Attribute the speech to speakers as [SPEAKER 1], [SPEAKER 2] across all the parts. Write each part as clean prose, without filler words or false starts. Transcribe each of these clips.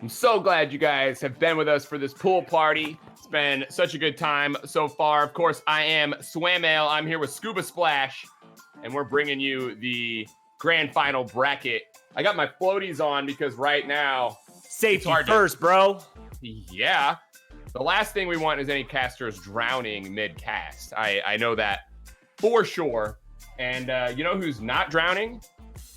[SPEAKER 1] I'm so glad you guys have been with us for this pool party. It's been such a good time so far. Of course, I am Swamail. I'm here with Scuba Splash, and we're bringing you the grand final bracket. I got my floaties on because right now,
[SPEAKER 2] safety first, bro.
[SPEAKER 1] Yeah. The last thing we want is any casters drowning mid-cast. I know that for sure. And you know who's not drowning?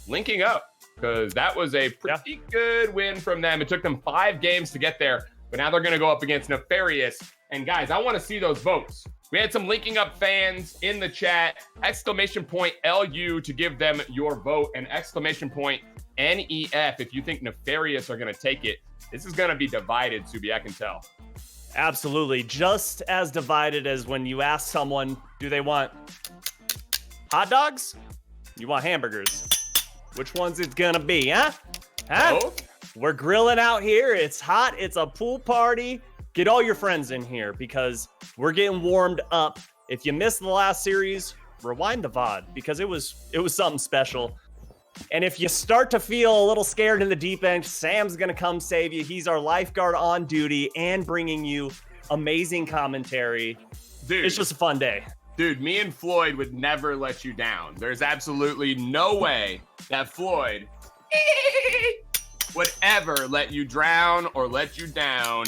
[SPEAKER 1] Linking Up. Because that was a pretty good win from them. It took them 5 games to get there, but now they're going to go up against Nefarious. And guys, I want to see those votes. We had some Linking Up fans in the chat. Exclamation point LU to give them your vote, and exclamation point NEF if you think Nefarious are going to take it. This is going to be divided, Subi, I can tell.
[SPEAKER 2] Absolutely. Just as divided as when you ask someone, do they want hot dogs? You want hamburgers? Which one's it gonna be, huh?
[SPEAKER 1] Both?
[SPEAKER 2] We're grilling out here. It's hot. It's a pool party. Get all your friends in here because we're getting warmed up. If you missed the last series, rewind the VOD because it was something special. And if you start to feel a little scared in the deep end, Sam's gonna come save you. He's our lifeguard on duty and bringing you amazing commentary.
[SPEAKER 1] Dude,
[SPEAKER 2] it's just a fun day.
[SPEAKER 1] Dude, me and Floyd would never let you down. There's absolutely no way that Floyd would ever let you drown or let you down.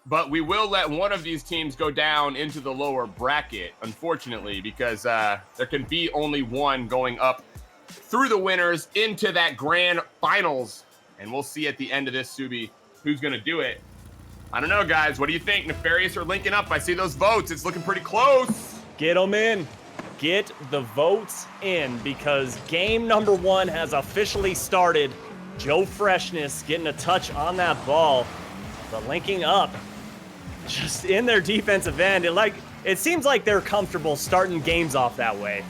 [SPEAKER 1] But we will let one of these teams go down into the lower bracket, unfortunately, because there can be only one going up through the winners into that grand finals. And we'll see at the end of this, Subi, who's going to do it. I don't know, guys. What do you think? Nefarious are linking up. I see those votes. It's looking pretty close.
[SPEAKER 2] Get them in. Get the votes in because game number 1 has officially started. Joe Freshness getting a touch on that ball. But linking up just in their defensive end. It seems like they're comfortable starting games off that way.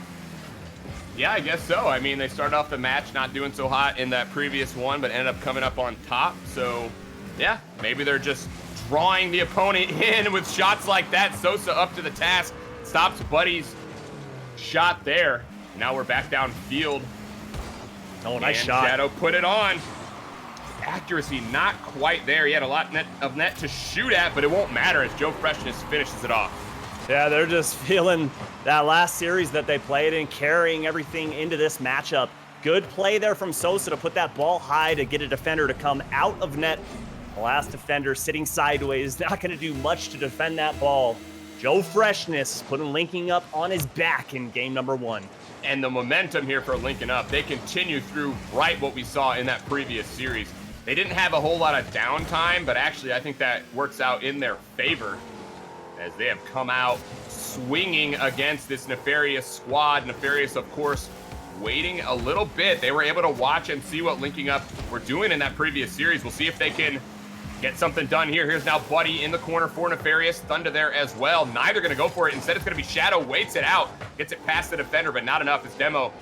[SPEAKER 1] Yeah, I guess so. I mean, they started off the match not doing so hot in that previous one, but ended up coming up on top. So, yeah, maybe they're just drawing the opponent in with shots like that. Sosa up to the task, stops Buddy's shot there. Now we're back downfield.
[SPEAKER 2] Oh, nice shot.
[SPEAKER 1] Shadow put it on. Accuracy not quite there. He had a lot of net to shoot at, but it won't matter as Joe Freshness finishes it off.
[SPEAKER 2] Yeah, they're just feeling that last series that they played and carrying everything into this matchup. Good play there from Sosa to put that ball high to get a defender to come out of net. The last defender sitting sideways, not going to do much to defend that ball. Joe Freshness putting Linking Up on his back in game number 1.
[SPEAKER 1] And the momentum here for Linking Up, they continue through right what we saw in that previous series. They didn't have a whole lot of downtime, but actually I think that works out in their favor as they have come out swinging against this Nefarious squad. Nefarious, of course, waiting a little bit. They were able to watch and see what Linking Up were doing in that previous series. We'll see if they can get something done here. Here's now Buddy in the corner for Nefarious. Thunder there as well. Neither going to go for it. Instead, it's going to be Shadow. Waits it out. Gets it past the defender, but not enough. As Demo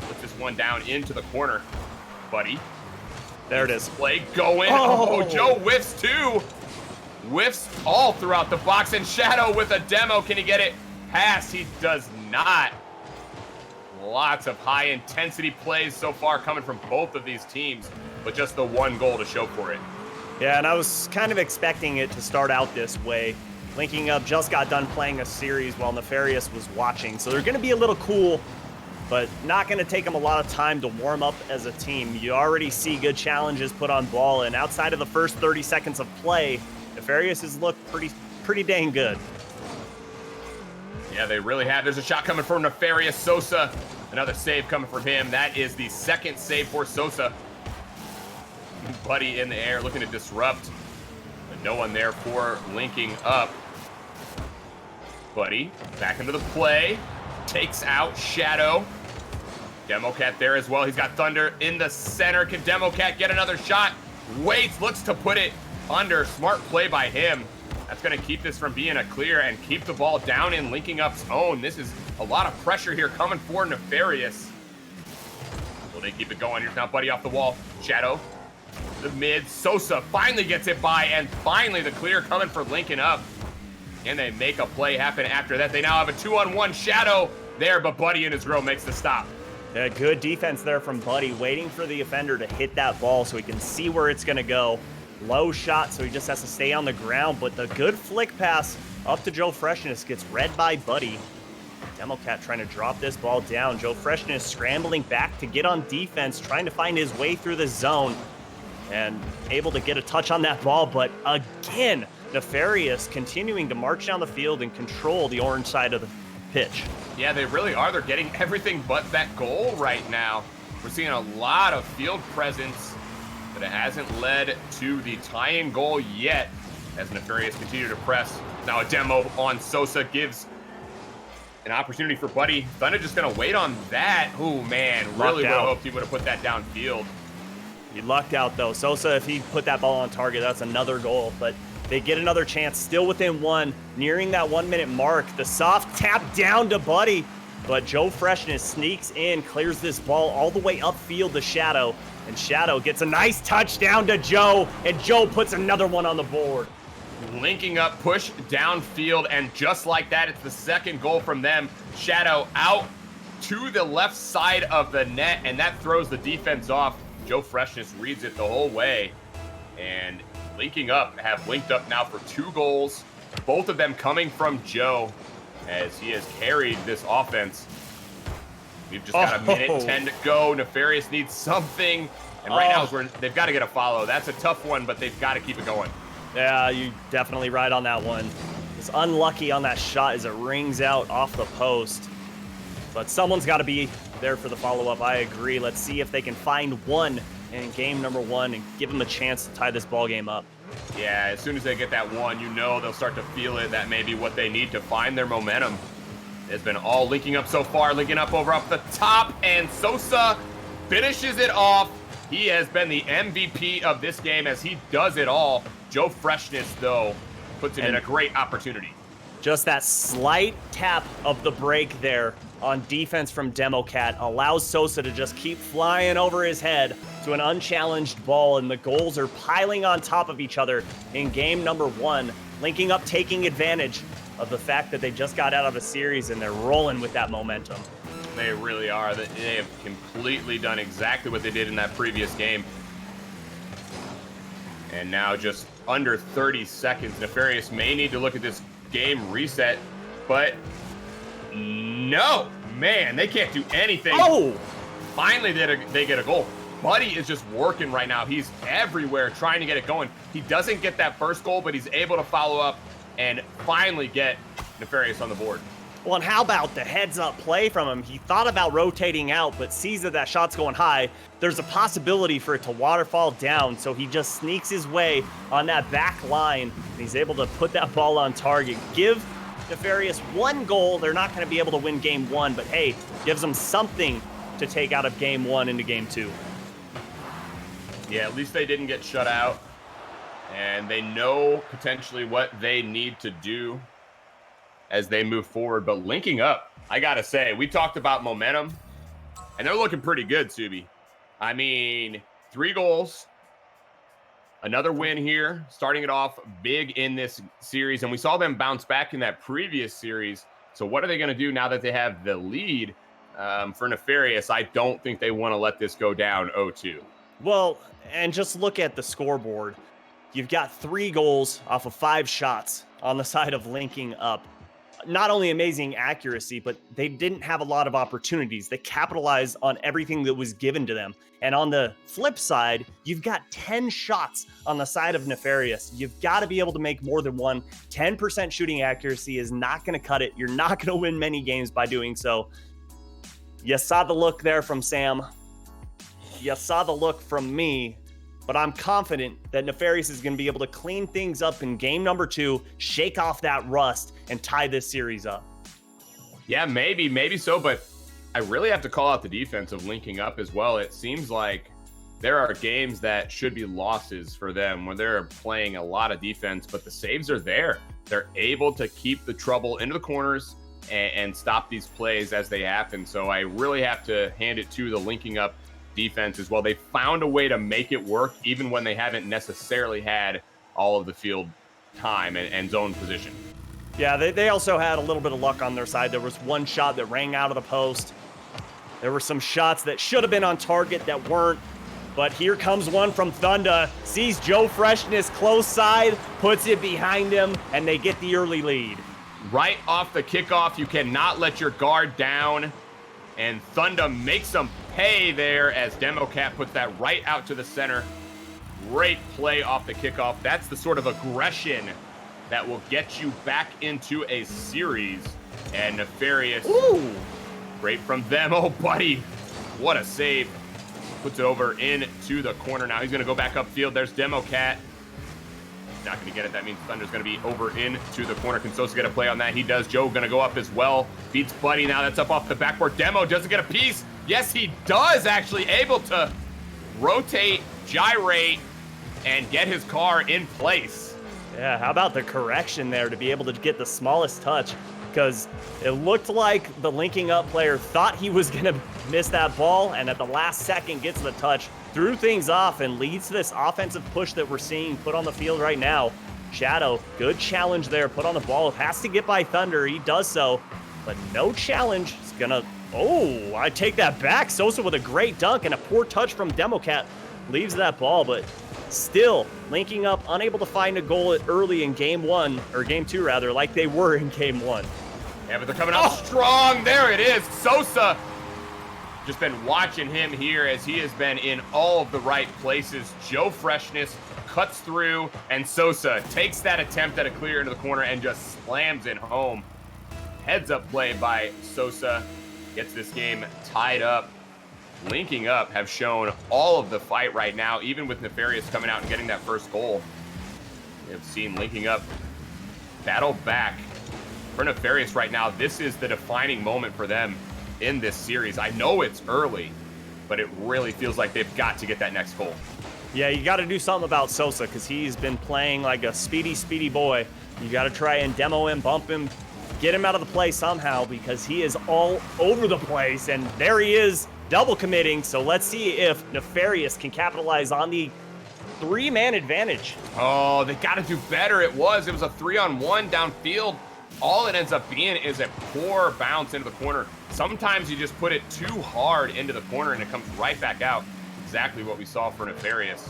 [SPEAKER 1] puts this one down into the corner. Buddy.
[SPEAKER 2] There it is.
[SPEAKER 1] Play going. Oh, Joe whiffs too. Whiffs all throughout the box. And Shadow with a Demo. Can he get it past? He does not. Lots of high-intensity plays so far coming from both of these teams, but just the one goal to show for it.
[SPEAKER 2] Yeah, and I was kind of expecting it to start out this way. Linking Up just got done playing a series while Nefarious was watching, so they're going to be a little cool, but not going to take them a lot of time to warm up as a team. You already see good challenges put on ball, and outside of the first 30 seconds of play, Nefarious has looked pretty dang good.
[SPEAKER 1] Yeah, they really have. There's a shot coming from Nefarious. Sosa, another save coming from him. That is the second save for Sosa. Buddy in the air looking to disrupt, but no one there for Linking Up. Buddy back into the play, takes out Shadow. Democat there as well. He's got Thunder in the center. Can Democat get another shot? Waits, looks to put it under. Smart play by him. That's going to keep this from being a clear and keep the ball down in Linking Up's own. This is a lot of pressure here coming for Nefarious. Will they keep it going? Here's now Buddy off the wall. Shadow, the mid. Sosa finally gets it by, and finally the clear coming for Linking Up. And they make a play happen after that. They now have a 2-on-1 Shadow there, but Buddy in his row makes the stop.
[SPEAKER 2] Yeah, good defense there from Buddy, waiting for the offender to hit that ball so he can see where it's going to go. Low shot, so he just has to stay on the ground, but the good flick pass up to Joe Freshness gets read by Buddy. Democat trying to drop this ball down. Joe Freshness scrambling back to get on defense, trying to find his way through the zone, and able to get a touch on that ball, but again, Nefarious continuing to march down the field and control the orange side of the pitch.
[SPEAKER 1] Yeah, they really are. They're getting everything but that goal right now. We're seeing a lot of field presence, but it hasn't led to the tie-in goal yet as Nefarious continue to press. Now a demo on Sosa gives an opportunity for Buddy. Thunder just going to wait on that. Oh, man, really would have hoped he would have put that downfield.
[SPEAKER 2] He lucked out, though. Sosa, if he put that ball on target, that's another goal, but they get another chance, still within one, nearing that 1 minute mark. The soft tap down to Buddy, but Joe Freshness sneaks in, clears this ball all the way upfield to Shadow, and Shadow gets a nice touchdown to Joe, and Joe puts another one on the board.
[SPEAKER 1] Linking up, push downfield, and just like that, it's the second goal from them. Shadow out to the left side of the net, and that throws the defense off. Joe Freshness reads it the whole way, and linking up, have linked up now for 2 goals, both of them coming from Joe as he has carried this offense. We've just got a minute 10 to go. Nefarious needs something, and right now is where they've got to get a follow. That's a tough one, but they've got to keep it going.
[SPEAKER 2] Yeah, you're definitely right on that one. It's unlucky on that shot as it rings out off the post, but someone's got to be there for the follow-up. I agree. Let's see if they can find one in game number 1 and give them a chance to tie this ball game up.
[SPEAKER 1] Yeah, as soon as they get that one, you know they'll start to feel it. That may be what they need to find their momentum. It's been all linking up so far, linking up over up the top, and Sosa finishes it off. He has been the MVP of this game as he does it all. Joe Freshness, though, puts it in a great opportunity.
[SPEAKER 2] Just that slight tap of the break there on defense from Democat allows Sosa to just keep flying over his head to an unchallenged ball, and the goals are piling on top of each other in game number 1. Linking up, taking advantage of the fact that they just got out of a series and they're rolling with that momentum.
[SPEAKER 1] They really are. They have completely done exactly what they did in that previous game. And now just under 30 seconds. Nefarious may need to look at this game reset, but no, man, they can't do anything.
[SPEAKER 2] Oh!
[SPEAKER 1] Finally, they get a goal. Buddy is just working right now. He's everywhere trying to get it going. He doesn't get that first goal, but he's able to follow up and finally get Nefarious on the board.
[SPEAKER 2] Well, and how about the heads-up play from him? He thought about rotating out, but sees that shot's going high. There's a possibility for it to waterfall down, so he just sneaks his way on that back line. He's able to put that ball on target. Give Nefarious 1 goal. They're not going to be able to win game 1, but hey, gives them something to take out of game 1 into game 2.
[SPEAKER 1] Yeah, at least they didn't get shut out, and they know potentially what they need to do as they move forward. But linking up, I gotta say, we talked about momentum, and they're looking pretty good, Subi. I mean, 3 goals, another win here, starting it off big in this series, and we saw them bounce back in that previous series. So what are they gonna do now that they have the lead? For Nefarious, I don't think they want to let this go down 0-2.
[SPEAKER 2] Well, and just look at the scoreboard. You've got 3 goals off of 5 shots on the side of linking up. Not only amazing accuracy, but they didn't have a lot of opportunities. They capitalized on everything that was given to them. And on the flip side, you've got 10 shots on the side of Nefarious. You've got to be able to make more than one. 10% shooting accuracy is not going to cut it. You're not going to win many games by doing so. You saw the look there from Sam. You saw the look from me. But I'm confident that Nefarious is going to be able to clean things up in game number 2, shake off that rust, and tie this series up.
[SPEAKER 1] Yeah, maybe so, but I really have to call out the defense of linking up as well. It seems like there are games that should be losses for them where they're playing a lot of defense, but the saves are there. They're able to keep the trouble into the corners and stop these plays as they happen. So I really have to hand it to the linking up defense as well. They found a way to make it work even when they haven't necessarily had all of the field time and zone position.
[SPEAKER 2] Yeah, they also had a little bit of luck on their side. There was one shot that rang out of the post. There were some shots that should have been on target that weren't. But here comes one from Thunder. Sees Joe Freshness close side, puts it behind him, and they get the early lead.
[SPEAKER 1] Right off the kickoff, you cannot let your guard down. And Thunder makes them pay there as Democat puts that right out to the center. Great play off the kickoff. That's the sort of aggression that will get you back into a series. And Nefarious,
[SPEAKER 2] ooh,
[SPEAKER 1] great from them. Oh, buddy, what a save. Puts it over into the corner now. He's going to go back upfield. There's Democat. Not going to get it. That means Thunder's going to be over into the corner. Can Sosa get a play on that? He does. Joe going to go up as well. Beats Buddy now. That's up off the backboard. Demo doesn't get a piece. Yes, he does actually. Able to rotate, gyrate, and get his car in place.
[SPEAKER 2] Yeah, how about the correction there to be able to get the smallest touch? Because it looked like the linking up player thought he was going to miss that ball, and at the last second gets the touch, threw things off, and leads to this offensive push that we're seeing put on the field right now. Shadow, good challenge there, put on the ball, has to get by Thunder, he does so, but no challenge. It's gonna, oh, I take that back. Sosa with a great dunk and a poor touch from Democat leaves that ball, but still linking up, unable to find a goal early in game one, or game two rather, like they were in game one.
[SPEAKER 1] Yeah, but they're coming out strong. There it is. Sosa, just been watching him here as he has been in all of the right places. Joe Freshness cuts through, and Sosa takes that attempt at a clear into the corner and just slams it home. Heads up play by Sosa. Gets this game tied up. Linking Up have shown all of the fight right now, even with Nefarious coming out and getting that first goal. We have seen Linking Up battle back. For Nefarious right now, this is the defining moment for them in this series. I know it's early, but it really feels like they've got to get that next goal.
[SPEAKER 2] Yeah, you got to do something about Sosa because he's been playing like a speedy boy. You got to try and demo him, bump him, get him out of the play somehow because he is all over the place. And there he is, double committing. So let's see if Nefarious can capitalize on the three-man advantage.
[SPEAKER 1] Oh, they got to do better. It was a 3-on-1 downfield. All it ends up being is a poor bounce into the corner. Sometimes you just put it too hard into the corner and it comes right back out. Exactly what we saw for Nefarious.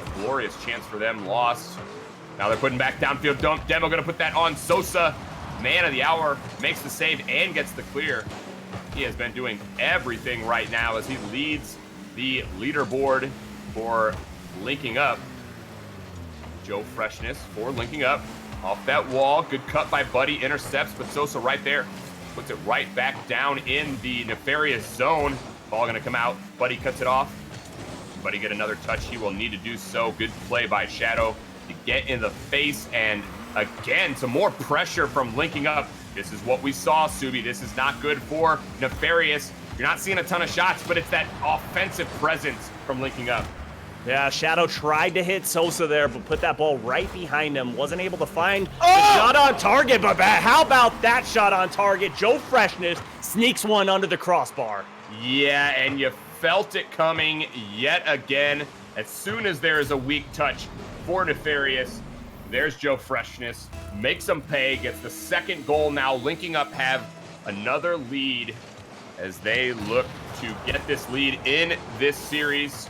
[SPEAKER 1] A glorious chance for them, lost. Now they're putting back downfield. Demo gonna put that on Sosa. Man of the hour, makes the save and gets the clear. He has been doing everything right now as he leads the leaderboard for Linking Up. Joe Freshness for Linking Up. Off that wall, good cut by Buddy, intercepts, but Sosa right there. Puts it right back down in the Nefarious zone. Ball gonna come out, Buddy cuts it off. Buddy get another touch, he will need to do so. Good play by Shadow to get in the face, and again, some more pressure from Linking Up. This is what we saw, Subi. This is not good for Nefarious. You're not seeing a ton of shots, but it's that offensive presence from Linking Up.
[SPEAKER 2] Yeah, Shadow tried to hit Sosa there, but put that ball right behind him. Wasn't able to find the shot on target, but how about that shot on target? Joe Freshness sneaks one under the crossbar.
[SPEAKER 1] Yeah, and you felt it coming yet again. As soon as there is a weak touch for Nefarious, there's Joe Freshness. Makes them pay, gets the second goal now. Linking Up have another lead as they look to get this lead in this series.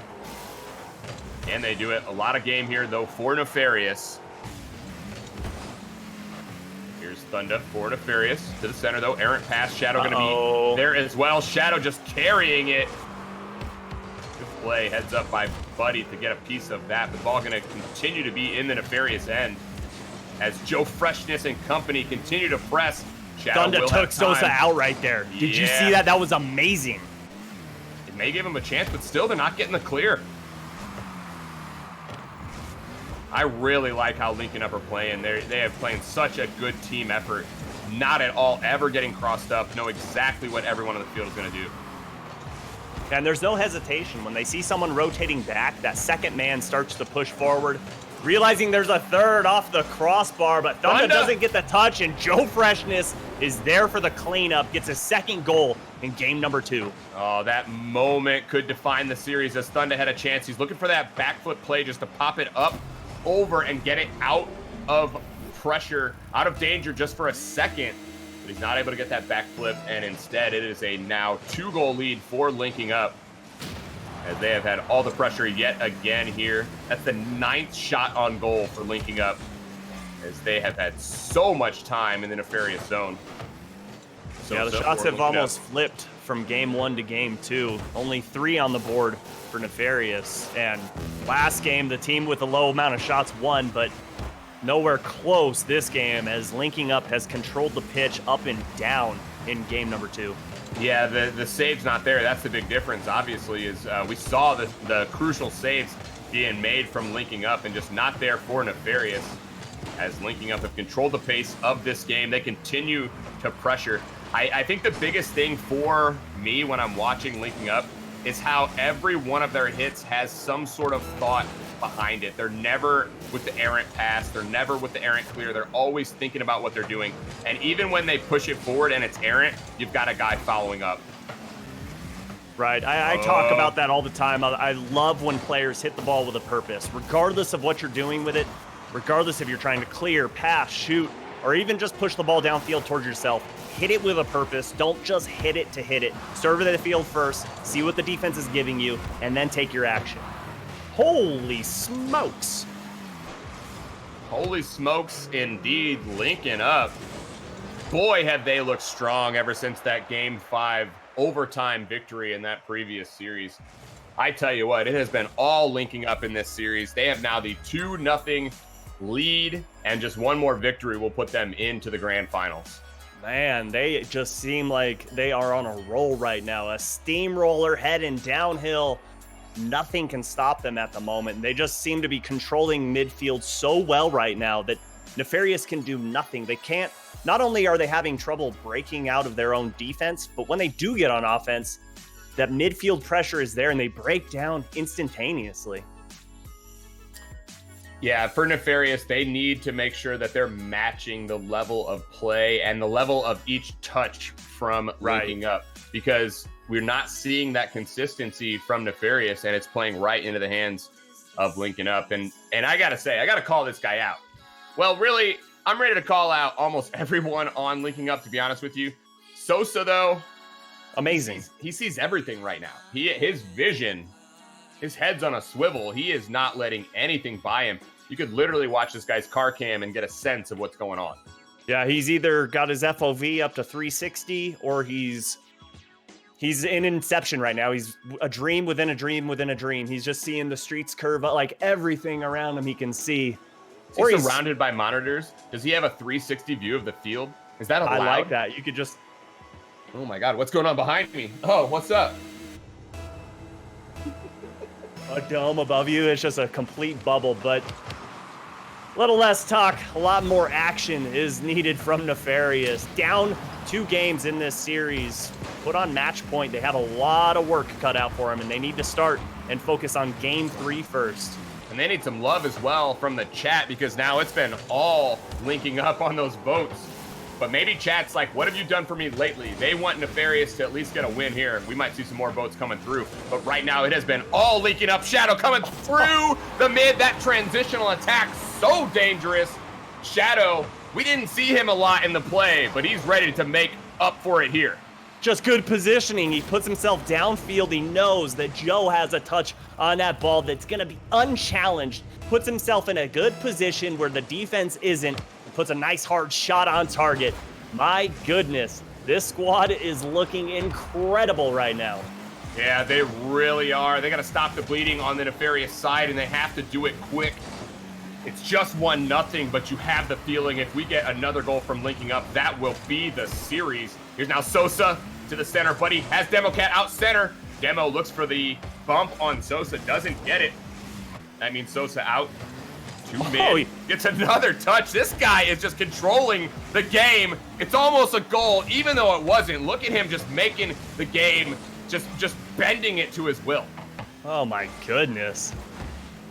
[SPEAKER 1] And they do it. A lot of game here, though, for Nefarious. Here's Thunder for Nefarious. To the center, though. Errant pass. Shadow going to be there as well. Shadow just carrying it. Good play. Heads up by Buddy to get a piece of that. The ball going to continue to be in the Nefarious end as Joe Freshness and company continue to press. Shadow
[SPEAKER 2] Thunder took Sosa out right there. Did you see that? That was amazing.
[SPEAKER 1] It may give him a chance, but still, they're not getting the clear. I really like how Linking Up are playing. They have playing such a good team effort. Not at all ever getting crossed up. Know exactly what everyone on the field is going to do.
[SPEAKER 2] And there's no hesitation. When they see someone rotating back, that second man starts to push forward, realizing there's a third off the crossbar, but Thunder doesn't get the touch, and Joe Freshness is there for the cleanup, gets a second goal in game number 2.
[SPEAKER 1] Oh, that moment could define the series as Thunder had a chance. He's looking for that backfoot play just to pop it up over and get it out of pressure, out of danger just for a second. but he's not able to get that backflip, and instead it is a now 2-goal lead for Linking Up, as they have had all the pressure yet again here. That's the 9th shot on goal for Linking Up, as they have had so much time in the Nefarious zone.
[SPEAKER 2] Yeah, the shots have almost flipped from game 1 to game 2. Only 3 on the board for Nefarious. And last game, the team with a low amount of shots won, but nowhere close this game, as Linking Up has controlled the pitch up and down in game number 2.
[SPEAKER 1] Yeah, the save's not there. That's the big difference, obviously, is we saw the crucial saves being made from Linking Up and just not there for Nefarious, as Linking Up have controlled the pace of this game. They continue to pressure. I think the biggest thing for me when I'm watching Linking Up is how every one of their hits has some sort of thought behind it. They're never with the errant pass. They're never with the errant clear. They're always thinking about what they're doing. And even when they push it forward and it's errant, you've got a guy following up.
[SPEAKER 2] Right. I talk about that all the time. I love when players hit the ball with a purpose, regardless of what you're doing with it, regardless if you're trying to clear, pass, shoot, or even just push the ball downfield towards yourself. Hit it with a purpose. Don't just hit it to hit it. Survey the field first, see what the defense is giving you, and then take your action. Holy smokes.
[SPEAKER 1] Holy smokes, indeed. Linking Up. Boy, have they looked strong ever since that Game 5 overtime victory in that previous series. I tell you what, it has been all Linking Up in this series. They have now the 2-0 lead, and just one more victory will put them into the grand finals.
[SPEAKER 2] Man, they just seem like they are on a roll right now. A steamroller heading downhill. Nothing can stop them at the moment. They just seem to be controlling midfield so well right now that Nefarious can do nothing. They can't, not only are they having trouble breaking out of their own defense, but when they do get on offense, that midfield pressure is there and they break down instantaneously.
[SPEAKER 1] Yeah, for Nefarious, they need to make sure that they're matching the level of play and the level of each touch from Linking Up, because we're not seeing that consistency from Nefarious, and it's playing right into the hands of Linking Up. And I got to say, I got to call this guy out. Well, really, I'm ready to call out almost everyone on Linking Up, to be honest with you. Sosa, though,
[SPEAKER 2] amazing.
[SPEAKER 1] He sees everything right now. His vision, his head's on a swivel. He is not letting anything by him. You could literally watch this guy's car cam and get a sense of what's going on.
[SPEAKER 2] Yeah, he's either got his FOV up to 360 or he's in Inception right now. He's a dream within a dream within a dream. He's just seeing the streets curve up, like everything around him he can see.
[SPEAKER 1] Or he's surrounded by monitors. Does he have a 360 view of the field? Is that allowed?
[SPEAKER 2] I like that. You could just...
[SPEAKER 1] Oh my God, what's going on behind me? Oh, what's up?
[SPEAKER 2] A dome above you. It's just a complete bubble, but a little less talk, a lot more action is needed from Nefarious. Down 2 games in this series, put on match point. They have a lot of work cut out for them, and they need to start and focus on game 3 first.
[SPEAKER 1] And they need some love as well from the chat, because now it's been all Linking Up on those votes. But maybe chat's like, what have you done for me lately? They want Nefarious to at least get a win here. We might see some more votes coming through. But right now, it has been all Linking Up. Shadow coming through the mid. That transitional attack, so dangerous. Shadow, we didn't see him a lot in the play, but he's ready to make up for it here.
[SPEAKER 2] Just good positioning. He puts himself downfield. He knows that Joe has a touch on that ball that's going to be unchallenged. Puts himself in a good position where the defense isn't. Puts a nice hard shot on target. My goodness, this squad is looking incredible right now.
[SPEAKER 1] Yeah, they really are. They got to stop the bleeding on the Nefarious side, and they have to do it quick. It's just 1-0, but you have the feeling if we get another goal from Linking Up, that will be the series. Here's now Sosa to the center, but he has Democat out center. Demo looks for the bump on Sosa, doesn't get it. That means Sosa out. He gets another touch. This guy is just controlling the game. It's almost a goal, even though it wasn't. Look at him just making the game, just bending it to his will.
[SPEAKER 2] Oh my goodness.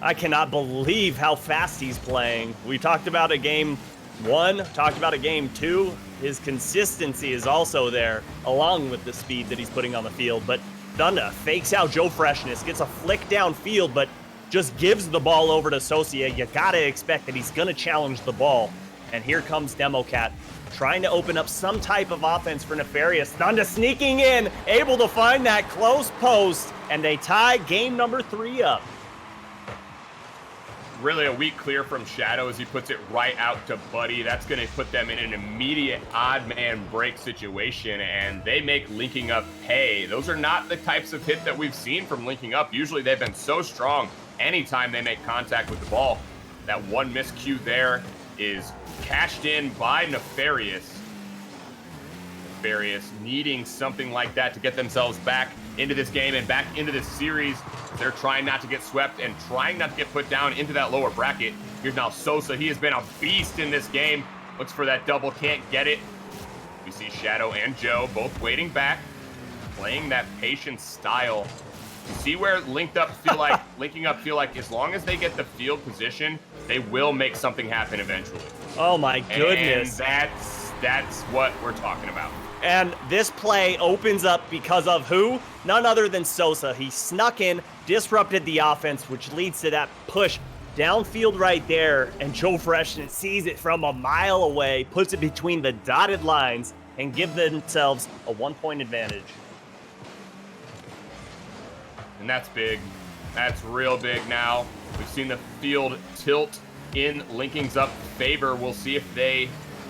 [SPEAKER 2] I cannot believe how fast he's playing. We talked about a game 1, talked about a game 2. His consistency is also there, along with the speed that he's putting on the field. But Thunda fakes out Joe Freshness, gets a flick downfield, but just gives the ball over to Sosa. You gotta expect that he's gonna challenge the ball. And here comes Democat, trying to open up some type of offense for Nefarious. Thunda sneaking in, able to find that close post, and they tie game number 3 up.
[SPEAKER 1] Really a weak clear from Shadow as he puts it right out to Buddy. That's going to put them in an immediate odd man break situation, and they make linking up pay. Those are not the types of hit that we've seen from linking up. Usually they've been so strong anytime they make contact with the ball. That one miscue there is cashed in by Nefarious. Nefarious needing something like that to get themselves back into this game and back into this series. They're trying not to get swept and trying not to get put down into that lower bracket. Here's now Sosa. He has been a beast in this game. Looks for that double, can't get it. We see Shadow and Joe both waiting back, playing that patient style. You see where linking up feel like as long as they get the field position, they will make something happen eventually.
[SPEAKER 2] Oh my goodness.
[SPEAKER 1] And that's what we're talking about.
[SPEAKER 2] And this play opens up because of who? None other than Sosa. He snuck in, disrupted the offense, which leads to that push downfield right there. And Joe Freshness sees it from a mile away, puts it between the dotted lines, and give themselves a 1-point advantage.
[SPEAKER 1] And that's big. That's real big now. We've seen the field tilt in Linking's up favor. We'll see if they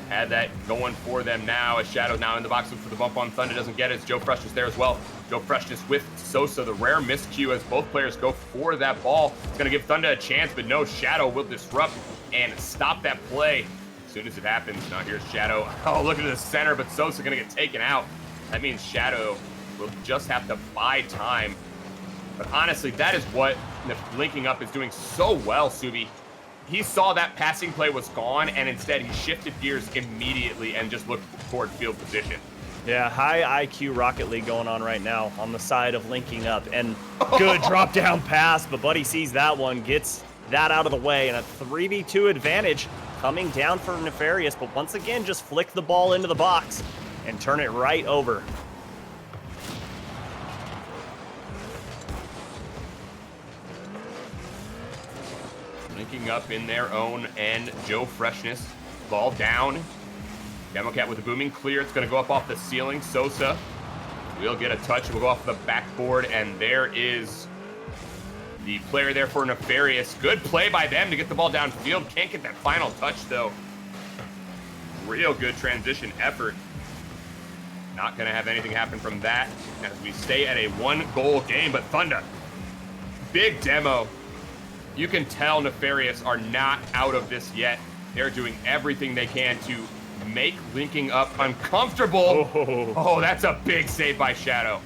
[SPEAKER 1] had that going for them now. As Shadow's now in the box, looks for the bump on Thunda, doesn't get it. It's Joe Freshness there as well. Joe Freshness with Sosa, the rare miscue as both players go for that ball. It's going to give Thunda a chance, but no, Shadow will disrupt and stop that play as soon as it happens. Now here's Shadow. Oh, look at the center, but Sosa going to get taken out. That means Shadow will just have to buy time. But honestly, that is what linking up is doing so well, Subi. He saw that passing play was gone, and instead he shifted gears immediately and just looked toward field position.
[SPEAKER 2] Yeah, high IQ Rocket League going on right now on the side of linking up. And good drop down pass, but Buddy sees that one, gets that out of the way, and a 3v2 advantage coming down for Nefarious. But once again, just flick the ball into the box and turn it right over.
[SPEAKER 1] Linking up in their own end. Joe Freshness, ball down. Democat with a booming clear. It's going to go up off the ceiling. Sosa will get a touch. We'll go off the backboard, and there is the player there for Nefarious. Good play by them to get the ball downfield. Can't get that final touch, though. Real good transition effort. Not going to have anything happen from that as we stay at a 1-goal game. But Thunda, big demo. You can tell Nefarious are not out of this yet. They're doing everything they can to make linking up uncomfortable. Oh, that's a big save by Shadow.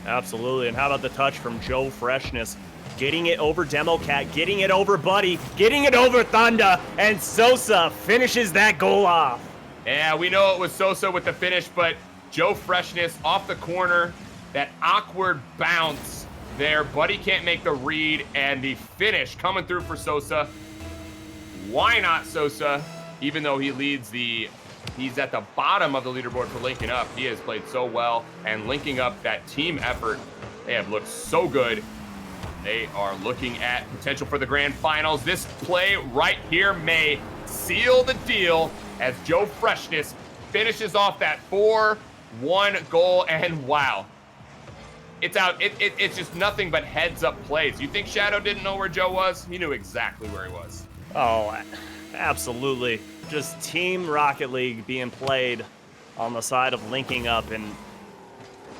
[SPEAKER 2] Absolutely. And how about the touch from Joe Freshness? Getting it over Democat, getting it over Buddy, getting it over Thunda, and Sosa finishes that goal off.
[SPEAKER 1] Yeah, we know it was Sosa with the finish, but Joe Freshness off the corner, that awkward bounce there. Buddy can't make the read, and the finish coming through for Sosa. Why not Sosa? Even though he's at the bottom of the leaderboard for linking up. He has played so well, and linking up that team effort, they have looked so good. They are looking at potential for the grand finals. This play right here may seal the deal as Joe Freshness finishes off that 4-1 goal, and wow. It's out. It's just nothing but heads-up plays. You think Shadow didn't know where Joe was? He knew exactly where he was.
[SPEAKER 2] Oh, absolutely. Just Team Rocket League being played on the side of linking up. And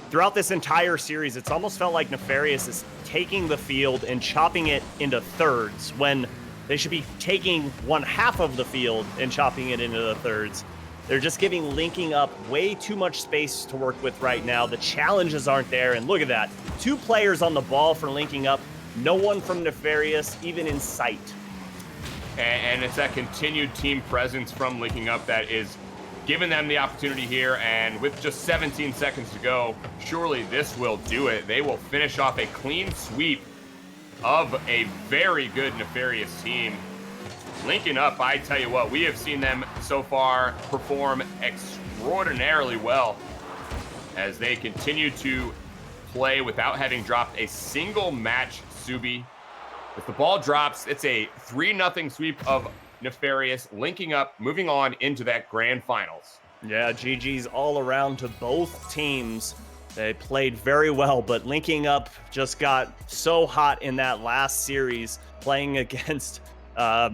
[SPEAKER 2] throughout this entire series, it's almost felt like Nefarious is taking the field and chopping it into thirds when they should be taking 1/2 of the field and chopping it into the thirds. They're just giving linking up way too much space to work with right now. The challenges aren't there, and look at that. 2 players on the ball for linking up. No one from Nefarious even in sight.
[SPEAKER 1] And it's that continued team presence from linking up that is giving them the opportunity here, and with just 17 seconds to go, surely this will do it. They will finish off a clean sweep of a very good Nefarious team. Linking up, I tell you what, we have seen them so far perform extraordinarily well as they continue to play without having dropped a single match, Subi. If the ball drops, it's a 3-0 sweep of Nefarious linking up, moving on into that grand finals.
[SPEAKER 2] Yeah, GG's all around to both teams. They played very well, but linking up just got so hot in that last series, playing against, I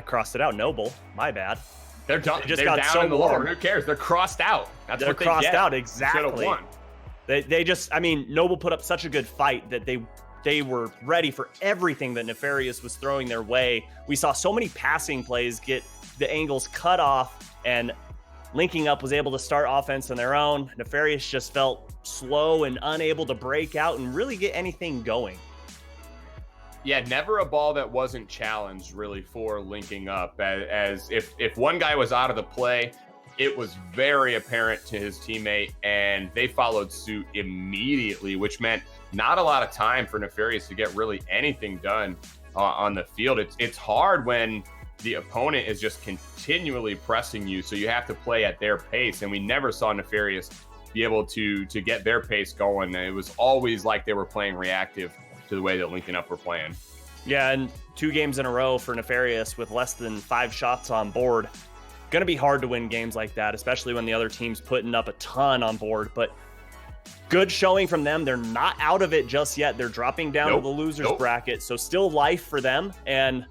[SPEAKER 2] crossed it out, Noble, my bad.
[SPEAKER 1] They're done.
[SPEAKER 2] They just
[SPEAKER 1] They're
[SPEAKER 2] got
[SPEAKER 1] down
[SPEAKER 2] so
[SPEAKER 1] in the lower.
[SPEAKER 2] warm.
[SPEAKER 1] Who cares? They're crossed out. That's
[SPEAKER 2] They're
[SPEAKER 1] what they
[SPEAKER 2] crossed
[SPEAKER 1] get.
[SPEAKER 2] out,
[SPEAKER 1] They
[SPEAKER 2] exactly.
[SPEAKER 1] should've won.
[SPEAKER 2] They just, I mean, Noble put up such a good fight that they were ready for everything that Nefarious was throwing their way. We saw so many passing plays get the angles cut off, and linking up was able to start offense on their own. Nefarious just felt slow and unable to break out and really get anything going.
[SPEAKER 1] Yeah, never a ball that wasn't challenged really for linking up. As if one guy was out of the play, it was very apparent to his teammate, and they followed suit immediately, which meant not a lot of time for Nefarious to get really anything done on the field. It's hard when the opponent is just continually pressing you, so you have to play at their pace, and we never saw Nefarious be able to get their pace going. It was always like they were playing reactive to the way that Lincoln Up were playing.
[SPEAKER 2] Yeah, and 2 games in a row for Nefarious with less than 5 shots on board. Going to be hard to win games like that, especially when the other team's putting up a ton on board. But good showing from them. They're not out of it just yet. They're dropping down to the losers bracket, so still life for them. And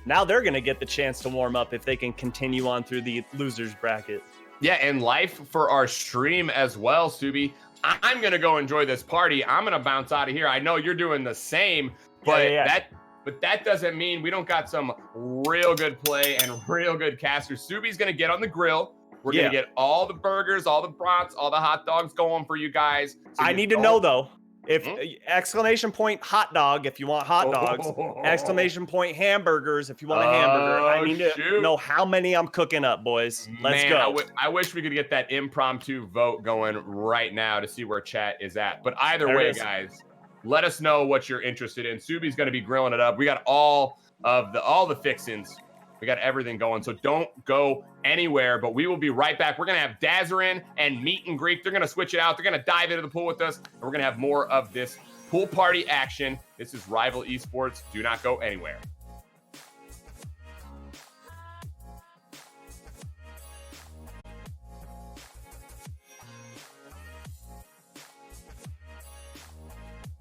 [SPEAKER 2] now they're going to get the chance to warm up if they can continue on through the losers bracket.
[SPEAKER 1] Yeah, and life for our stream as well, Subi. I'm going to go enjoy this party. I'm going to bounce out of here. I know you're doing the same, but that doesn't mean we don't got some real good play and real good casters. Subi's going to get on the grill. We're going to get all the burgers, all the brats, all the hot dogs going for you guys. So
[SPEAKER 2] I need to know, though, if exclamation point hot dog if you want hot dogs, exclamation point hamburgers if you want a hamburger. I need to know how many I'm cooking up, boys. Let's go.
[SPEAKER 1] I wish we could get that impromptu vote going right now to see where chat is at. But either way, guys, let us know what you're interested in. Subi's going to be grilling it up. We got all the fixins. We got everything going, so don't go anywhere, but we will be right back. We're going to have Dazarin and Meet and Greek. They're going to switch it out. They're going to dive into the pool with us, and we're going to have more of this pool party action. This is Rival Esports. Do not go anywhere.